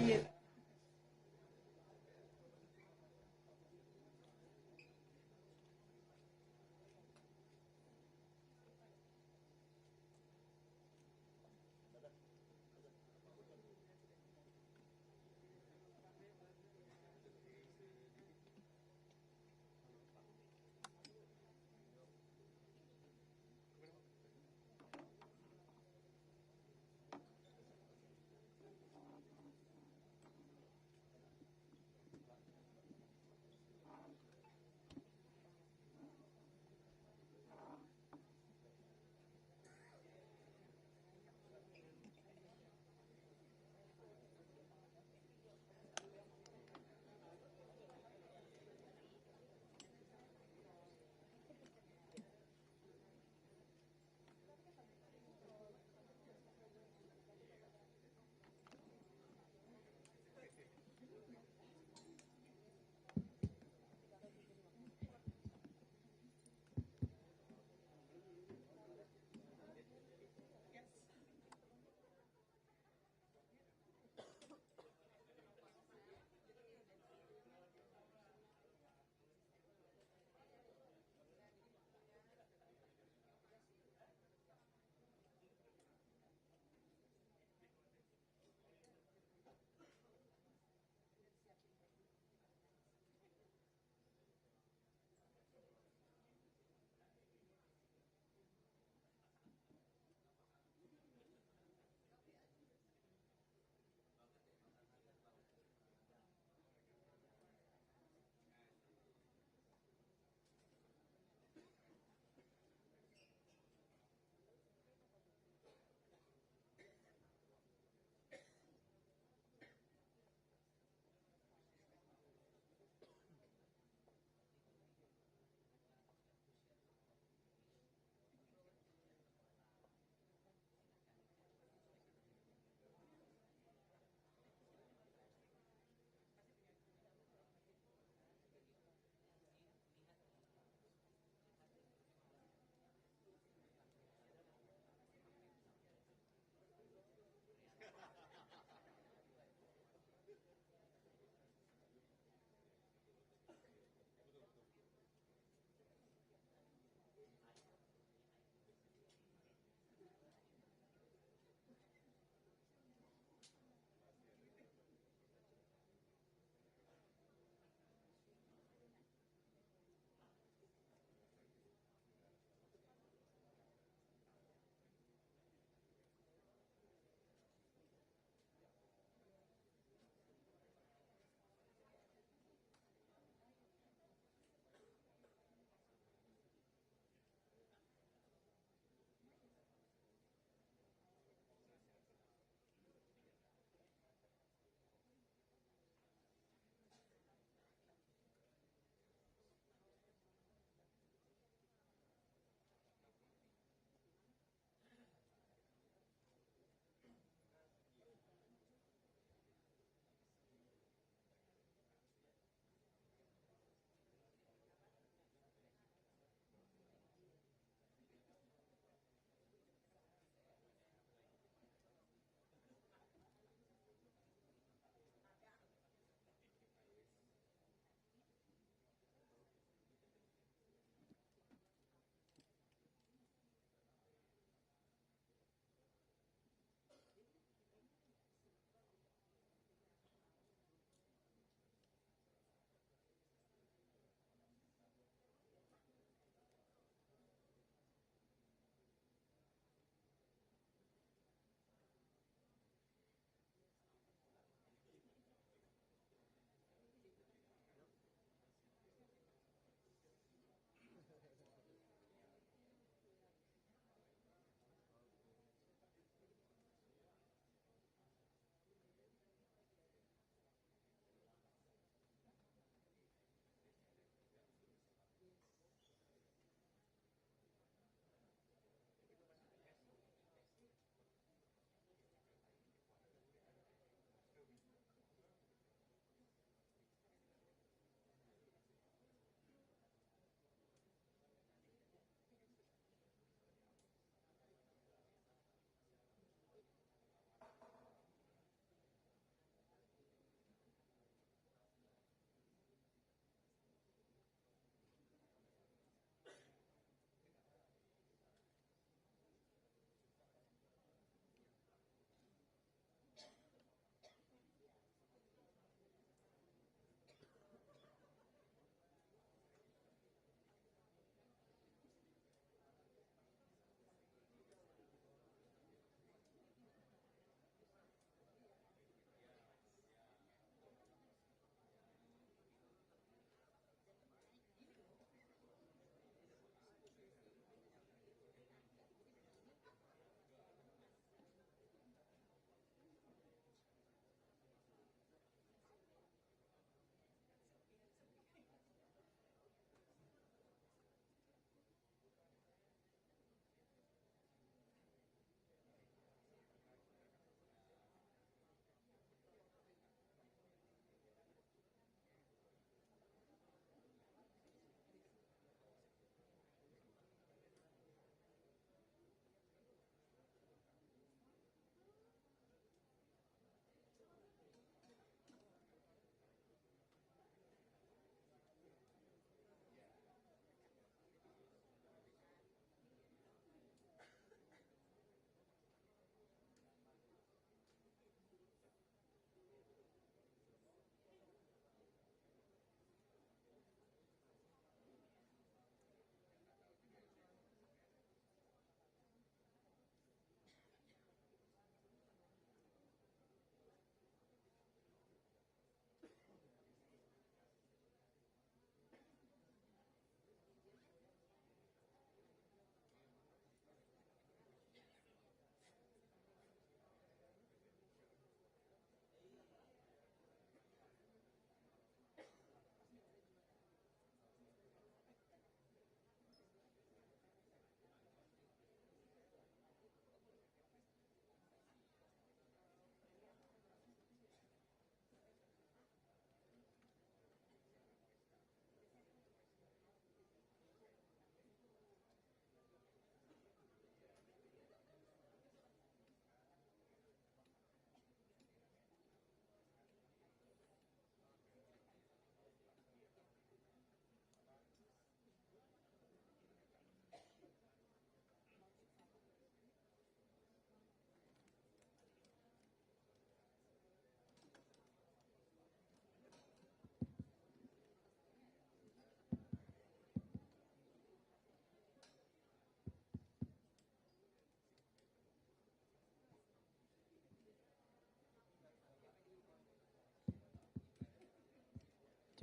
Iya.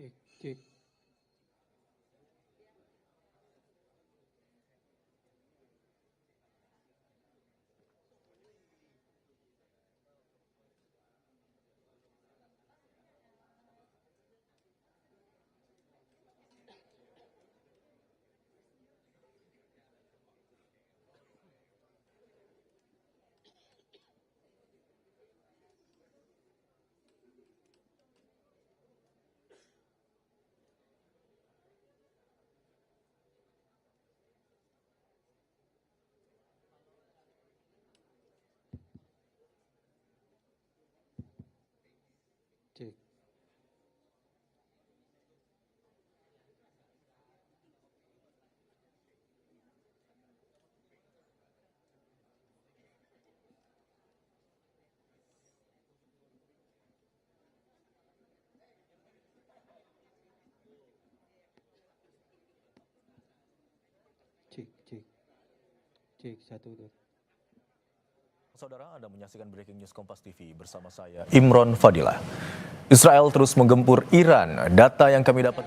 Cek, cek. Cek. Cek, cek. Cek, satu tuh. Saudara, Anda menyaksikan Breaking News Kompas TV bersama saya, Imron Fadilah. Israel terus menggempur Iran. Data yang kami dapat...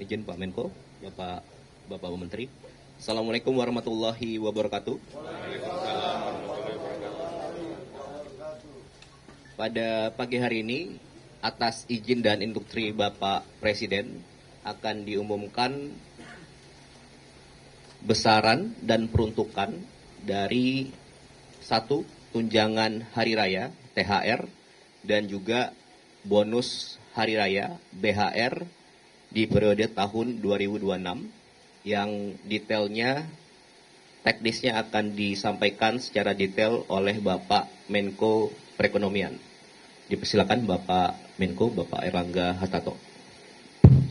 Izin Pak Menko, Bapak Menteri. Assalamualaikum warahmatullahi wabarakatuh. Pada pagi hari ini, atas izin dan instruksi Bapak Presiden, akan diumumkan besaran dan peruntukan dari satu tunjangan hari raya THR dan juga bonus hari raya BHR di periode tahun 2026 yang detailnya teknisnya akan disampaikan secara detail oleh Bapak Menko Perekonomian. Dipersilakan Bapak Menko, Bapak Erlangga Hartarto.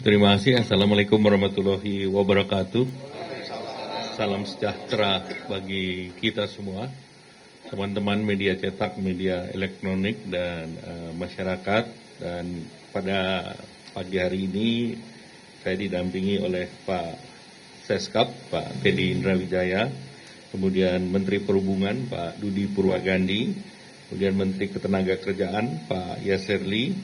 Terima kasih. Assalamualaikum warahmatullahi wabarakatuh. Salam sejahtera bagi kita semua, teman-teman media cetak, media elektronik, dan masyarakat. Dan pada pagi hari ini saya didampingi oleh Pak Seskap Pak Teddy Indrawijaya, kemudian Menteri Perhubungan Pak Dudi Purwagandi, kemudian Menteri Ketenagakerjaan Pak Yasserli,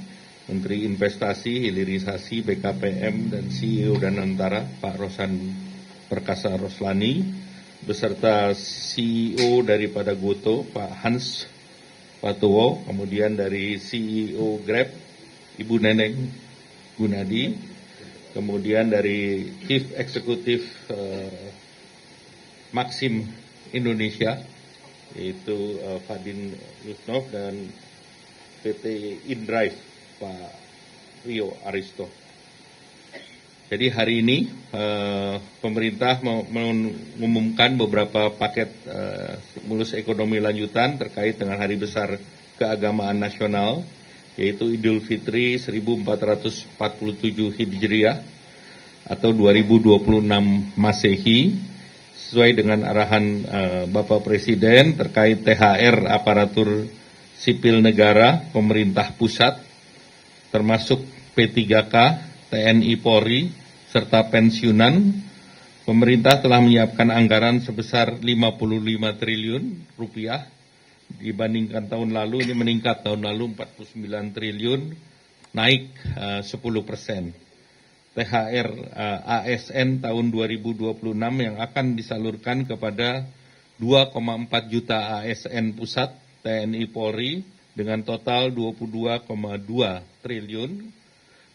Menteri Investasi, Hilirisasi, BKPM, dan CEO Danantara Pak Rosan Perkasa Roslani, beserta CEO daripada Goto Pak Hans Patowo, kemudian dari CEO Grab Ibu Neneng Gunadi, kemudian dari Chief Executive Maxim Indonesia, yaitu Fadin Yusnov, dan PT Indrive Pak Rio Aristo. Jadi hari ini pemerintah mengumumkan beberapa paket stimulus ekonomi lanjutan terkait dengan Hari Besar Keagamaan Nasional, yaitu Idul Fitri 1447 Hijriah atau 2026 Masehi, sesuai dengan arahan Bapak Presiden terkait THR aparatur sipil negara pemerintah pusat, termasuk P3K, TNI Polri, serta pensiunan. Pemerintah telah menyiapkan anggaran sebesar 55 triliun rupiah. Dibandingkan tahun lalu, ini meningkat. Tahun lalu 49 triliun, naik 10%. THR ASN tahun 2026 yang akan disalurkan kepada 2,4 juta ASN pusat TNI Polri dengan total 22,2 triliun.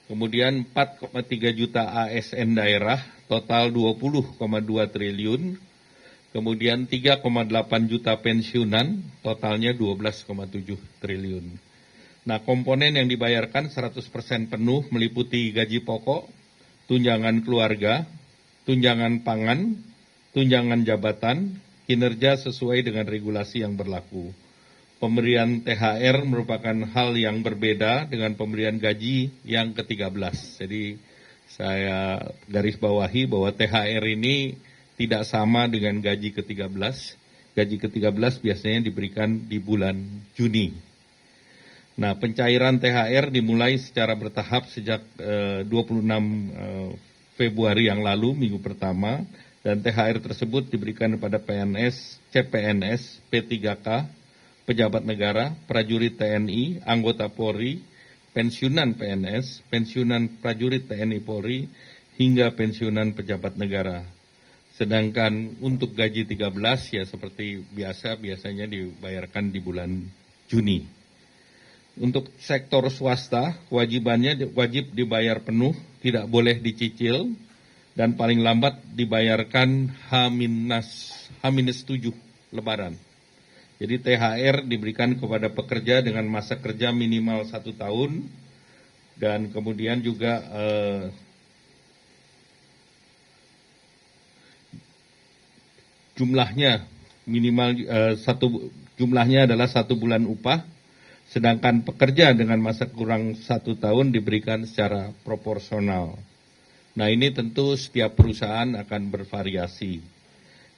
Kemudian 4,3 juta ASN daerah, total 20,2 triliun. Kemudian 3,8 juta pensiunan, totalnya 12,7 triliun. Nah, komponen yang dibayarkan 100% penuh meliputi gaji pokok, tunjangan keluarga, tunjangan pangan, tunjangan jabatan, kinerja sesuai dengan regulasi yang berlaku. Pemberian THR merupakan hal yang berbeda dengan pemberian gaji yang ke-13. Jadi saya garis bawahi bahwa THR ini tidak sama dengan gaji ke-13. Gaji ke-13 biasanya diberikan di bulan Juni. Nah, pencairan THR dimulai secara bertahap sejak 26 Februari yang lalu, minggu pertama, dan THR tersebut diberikan kepada PNS, CPNS, P3K, pejabat negara, prajurit TNI, anggota Polri, pensiunan PNS, pensiunan prajurit TNI Polri, hingga pensiunan pejabat negara. Sedangkan untuk gaji 13 ya seperti biasanya dibayarkan di bulan Juni. Untuk sektor swasta, kewajibannya wajib dibayar penuh, tidak boleh dicicil, dan paling lambat dibayarkan H-7 Lebaran. Jadi THR diberikan kepada pekerja dengan masa kerja minimal 1 tahun, dan kemudian juga jumlahnya minimal jumlahnya adalah 1 bulan upah, sedangkan pekerja dengan masa kurang 1 tahun diberikan secara proporsional. Nah, ini tentu setiap perusahaan akan bervariasi.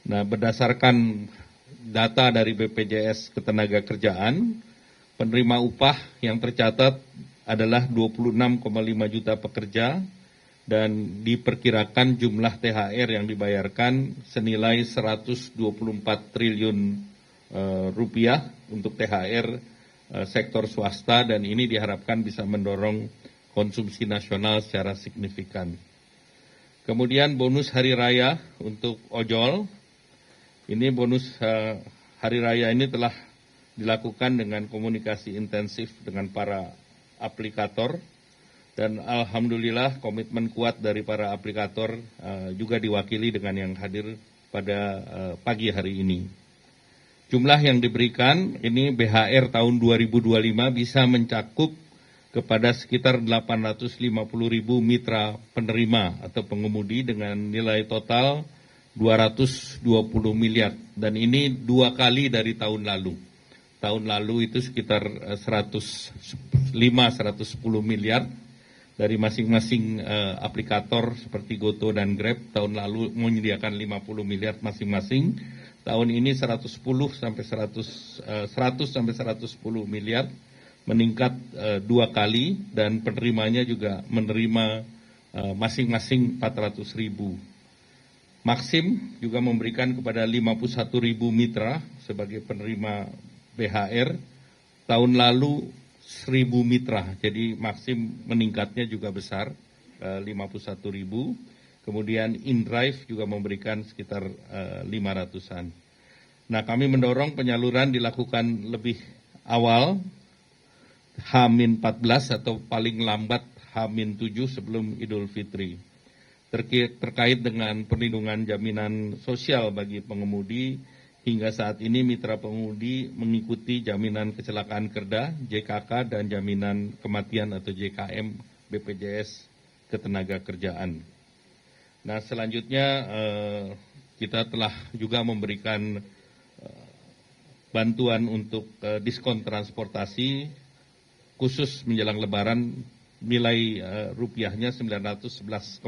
Nah, berdasarkan data dari BPJS Ketenagakerjaan, penerima upah yang tercatat adalah 26,5 juta pekerja, dan diperkirakan jumlah THR yang dibayarkan senilai 124 triliun rupiah untuk THR sektor swasta, dan ini diharapkan bisa mendorong konsumsi nasional secara signifikan. Kemudian bonus hari raya untuk ojol. Ini bonus hari raya ini telah dilakukan dengan komunikasi intensif dengan para aplikator, dan alhamdulillah komitmen kuat dari para aplikator juga diwakili dengan yang hadir pada pagi hari ini. Jumlah yang diberikan ini BHR tahun 2025 bisa mencakup kepada sekitar 850.000 mitra penerima atau pengemudi dengan nilai total 220 miliar, dan ini 2 kali dari tahun lalu. Tahun lalu itu sekitar 110 miliar dari masing-masing aplikator seperti Goto dan Grab. Tahun lalu menyediakan 50 miliar masing-masing. Tahun ini 100 sampai 110 miliar, meningkat 2 kali, dan penerimanya juga menerima masing-masing 400.000. Maxim juga memberikan kepada 51.000 mitra sebagai penerima BHR. Tahun lalu 1.000 mitra, jadi Maxim meningkatnya juga besar, 51.000. Kemudian InDrive juga memberikan sekitar 500-an. Nah, kami mendorong penyaluran dilakukan lebih awal, H-14 atau paling lambat H-7 sebelum Idul Fitri. Terkait dengan perlindungan jaminan sosial bagi pengemudi, hingga saat ini mitra pengemudi mengikuti jaminan kecelakaan kerja, JKK, dan jaminan kematian atau JKM BPJS Ketenagakerjaan. Nah, selanjutnya kita telah juga memberikan bantuan untuk diskon transportasi khusus menjelang Lebaran, nilai rupiahnya 911,16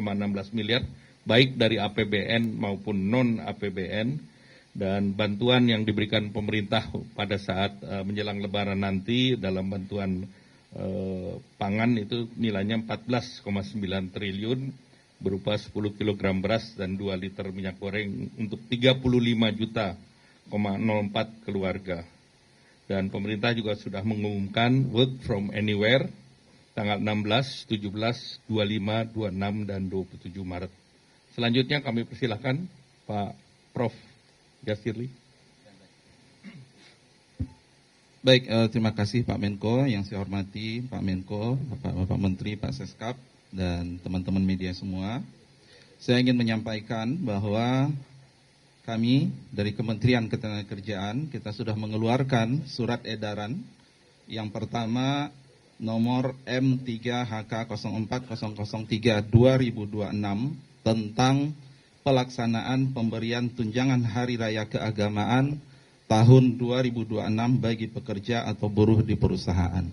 miliar, baik dari APBN maupun non-APBN, dan bantuan yang diberikan pemerintah pada saat menjelang Lebaran nanti dalam bantuan pangan itu nilainya 14,9 triliun, berupa 10 kg beras dan 2 liter minyak goreng untuk 35,04 keluarga. Dan pemerintah juga sudah mengumumkan work from anywhere tanggal 16, 17, 25, 26, dan 27 Maret. Selanjutnya kami persilahkan Pak Prof. Yasirli. Baik, terima kasih Pak Menko, yang saya hormati Pak Menko, Bapak Menteri, Pak Seskap, dan teman-teman media semua. Saya ingin menyampaikan bahwa kami dari Kementerian Ketenagakerjaan, kita sudah mengeluarkan surat edaran yang pertama nomor M3HK040003/2026 tentang pelaksanaan pemberian tunjangan Hari Raya Keagamaan tahun 2026 bagi pekerja atau buruh di perusahaan.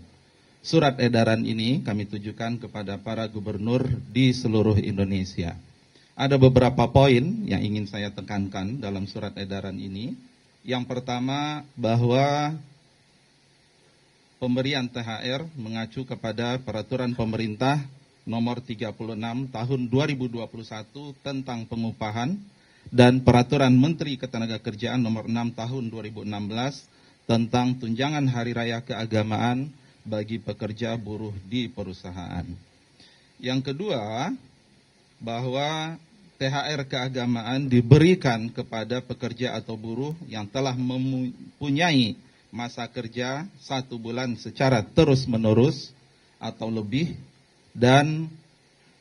Surat edaran ini kami tujukan kepada para gubernur di seluruh Indonesia. Ada beberapa poin yang ingin saya tekankan dalam surat edaran ini. Yang pertama, bahwa pemberian THR mengacu kepada peraturan pemerintah nomor 36 tahun 2021 tentang pengupahan dan peraturan Menteri Ketenagakerjaan nomor 6 tahun 2016 tentang tunjangan Hari Raya Keagamaan bagi pekerja buruh di perusahaan. Yang kedua, bahwa THR keagamaan diberikan kepada pekerja atau buruh yang telah mempunyai masa kerja 1 bulan secara terus-menerus atau lebih, dan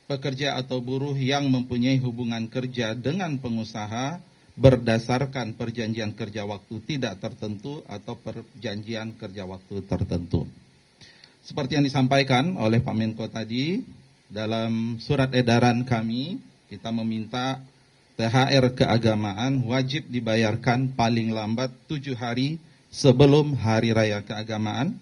pekerja atau buruh yang mempunyai hubungan kerja dengan pengusaha berdasarkan perjanjian kerja waktu tidak tertentu atau perjanjian kerja waktu tertentu. Seperti yang disampaikan oleh Pak Menko tadi, dalam surat edaran kami, kita meminta THR keagamaan wajib dibayarkan paling lambat 7 hari sebelum Hari Raya Keagamaan.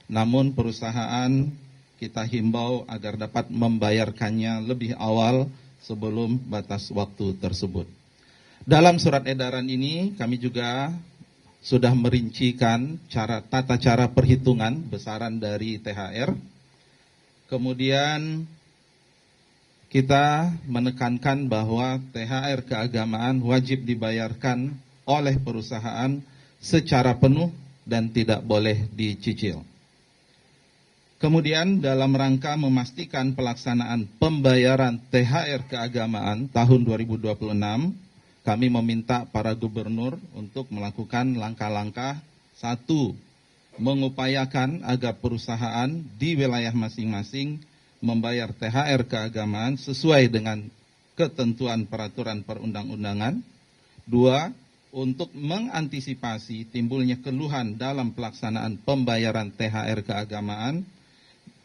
Namun perusahaan kita himbau agar dapat membayarkannya lebih awal sebelum batas waktu tersebut. Dalam surat edaran ini kami juga sudah merincikan tata cara perhitungan besaran dari THR. Kemudian kita menekankan bahwa THR keagamaan wajib dibayarkan oleh perusahaan secara penuh dan tidak boleh dicicil. Kemudian dalam rangka memastikan pelaksanaan pembayaran THR keagamaan tahun 2026, kami meminta para gubernur untuk melakukan langkah-langkah. 1. Mengupayakan agar perusahaan di wilayah masing-masing membayar THR keagamaan sesuai dengan ketentuan peraturan perundang-undangan. 2. Untuk mengantisipasi timbulnya keluhan dalam pelaksanaan pembayaran THR keagamaan,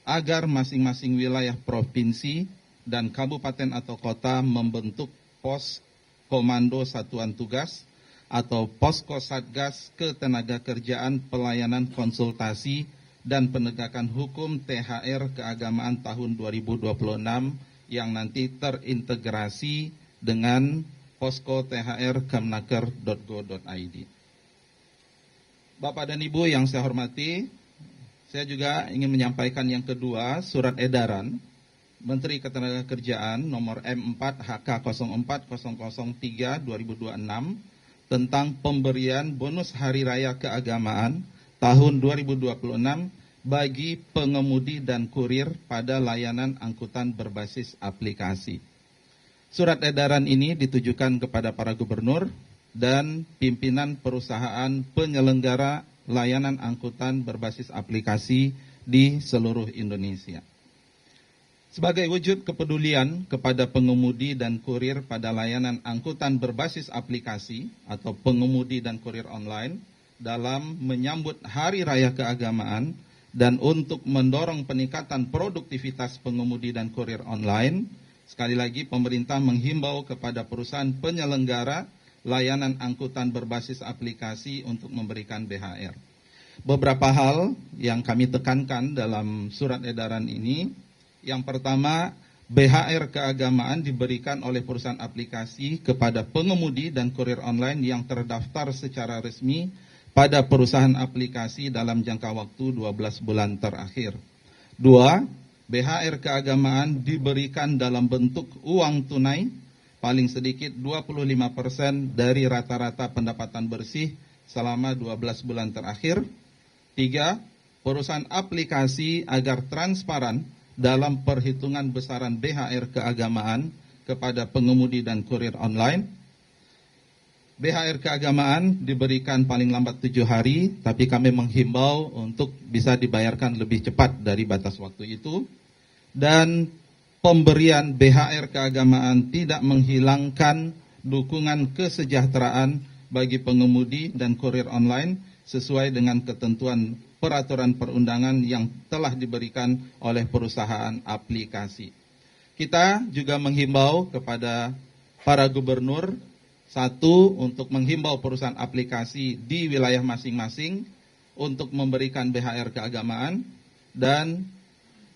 agar masing-masing wilayah provinsi dan kabupaten atau kota membentuk pos komando satuan tugas atau posko satgas ketenagakerjaan pelayanan konsultasi dan penegakan hukum THR keagamaan tahun 2026 yang nanti terintegrasi dengan posko THR kemnaker.go.id. Bapak dan Ibu yang saya hormati, saya juga ingin menyampaikan yang kedua, surat edaran Menteri Ketenagakerjaan nomor M4 HK 04.003 2026 tentang pemberian bonus Hari Raya Keagamaan tahun 2026 bagi pengemudi dan kurir pada layanan angkutan berbasis aplikasi. Surat edaran ini ditujukan kepada para gubernur dan pimpinan perusahaan penyelenggara layanan angkutan berbasis aplikasi di seluruh Indonesia. Sebagai wujud kepedulian kepada pengemudi dan kurir pada layanan angkutan berbasis aplikasi atau pengemudi dan kurir online dalam menyambut Hari Raya Keagamaan dan untuk mendorong peningkatan produktivitas pengemudi dan kurir online, sekali lagi pemerintah menghimbau kepada perusahaan penyelenggara layanan angkutan berbasis aplikasi untuk memberikan BHR. Beberapa hal yang kami tekankan dalam surat edaran ini. Yang pertama, BHR keagamaan diberikan oleh perusahaan aplikasi kepada pengemudi dan kurir online yang terdaftar secara resmi pada perusahaan aplikasi dalam jangka waktu 12 bulan terakhir. 2. BHR keagamaan diberikan dalam bentuk uang tunai paling sedikit 25% dari rata-rata pendapatan bersih selama 12 bulan terakhir. 3. Perusahaan aplikasi agar transparan dalam perhitungan besaran BHR keagamaan kepada pengemudi dan kurir online. BHR keagamaan diberikan paling lambat 7 hari, tapi kami menghimbau untuk bisa dibayarkan lebih cepat dari batas waktu itu. Dan pemberian BHR keagamaan tidak menghilangkan dukungan kesejahteraan bagi pengemudi dan kurir online sesuai dengan ketentuan peraturan perundangan yang telah diberikan oleh perusahaan aplikasi. Kita juga menghimbau kepada para gubernur, satu, untuk menghimbau perusahaan aplikasi di wilayah masing-masing untuk memberikan BHR keagamaan dan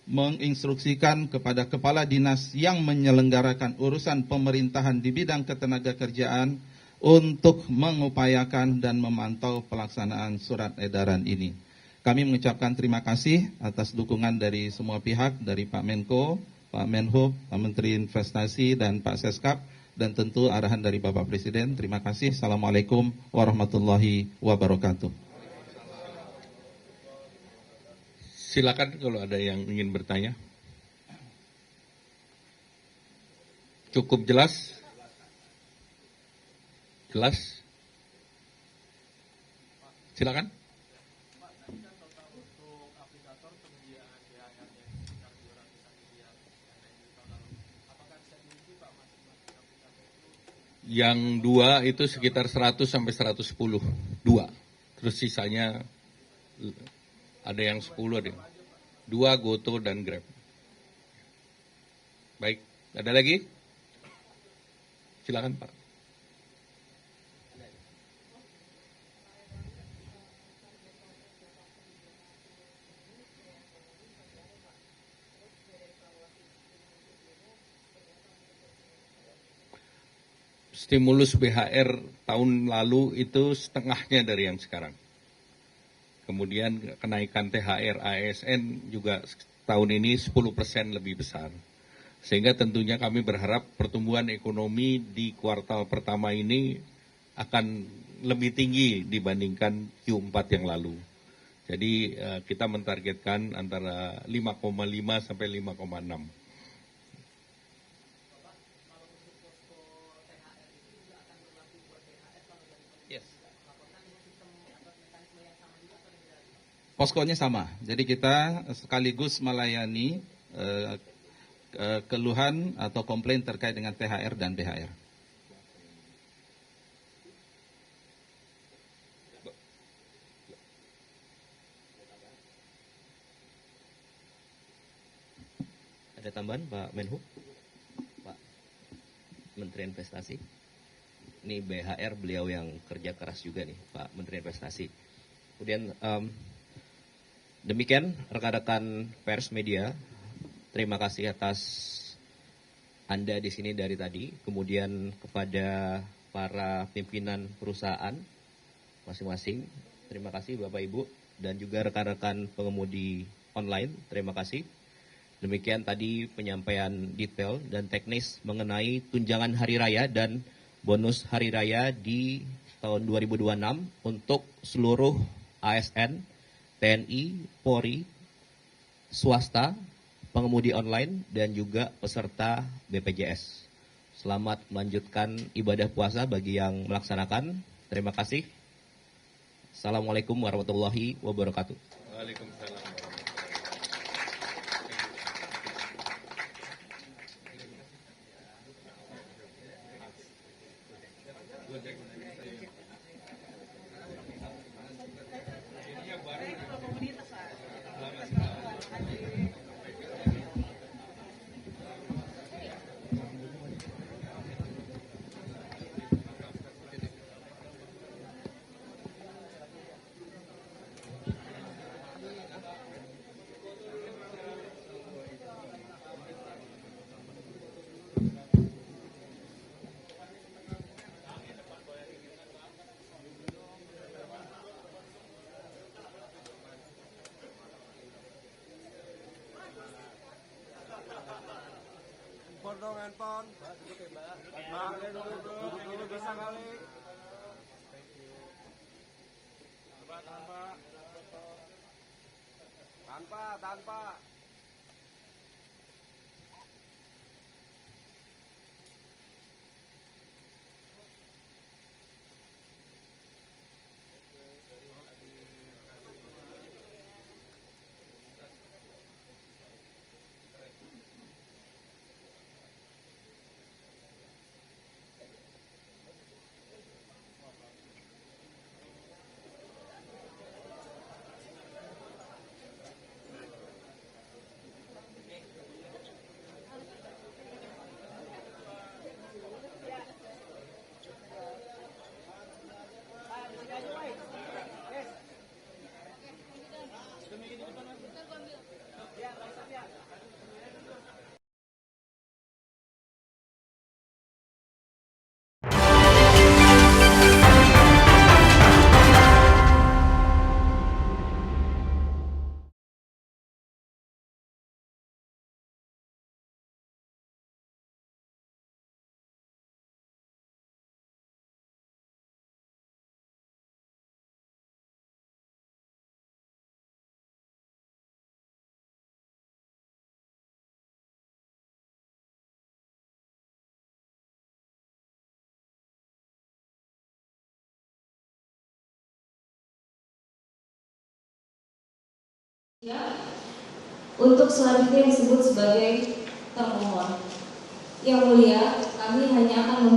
menginstruksikan kepada kepala dinas yang menyelenggarakan urusan pemerintahan di bidang ketenagakerjaan untuk mengupayakan dan memantau pelaksanaan surat edaran ini. Kami mengucapkan terima kasih atas dukungan dari semua pihak, dari Pak Menko, Pak Menhub, Pak Menteri Investasi, dan Pak Seskap, dan tentu arahan dari Bapak Presiden. Terima kasih. Assalamualaikum warahmatullahi wabarakatuh. Silakan kalau ada yang ingin bertanya. Cukup jelas? Jelas? Silakan. Yang 2 itu sekitar 100 sampai 110, 2. Terus sisanya ada yang 10, ada yang 2 Goto dan Grab. Baik, ada lagi? Silakan Pak. Stimulus BHR tahun lalu itu setengahnya dari yang sekarang. Kemudian kenaikan THR ASN juga tahun ini 10% lebih besar. Sehingga tentunya kami berharap pertumbuhan ekonomi di kuartal pertama ini akan lebih tinggi dibandingkan Q4 yang lalu. Jadi kita mentargetkan antara 5,5 sampai 5,6. Poskonya sama, jadi kita sekaligus melayani keluhan atau komplain terkait dengan THR dan BHR. Ada tambahan Pak Menhub, Pak Menteri Investasi. Ini BHR beliau yang kerja keras juga nih, Pak Menteri Investasi. Kemudian demikian rekan-rekan pers media, terima kasih atas Anda di sini dari tadi. Kemudian kepada para pimpinan perusahaan masing-masing, terima kasih Bapak Ibu, dan juga rekan-rekan pengemudi online, terima kasih. Demikian tadi penyampaian detail dan teknis mengenai tunjangan hari raya dan bonus hari raya di tahun 2026 untuk seluruh ASN, TNI, Polri, swasta, pengemudi online, dan juga peserta BPJS. Selamat melanjutkan ibadah puasa bagi yang melaksanakan. Terima kasih. Assalamualaikum warahmatullahi wabarakatuh. Waalaikumsalam. Tanpa. Untuk selanjutnya disebut sebagai termohon. Yang mulia, kami hanya akan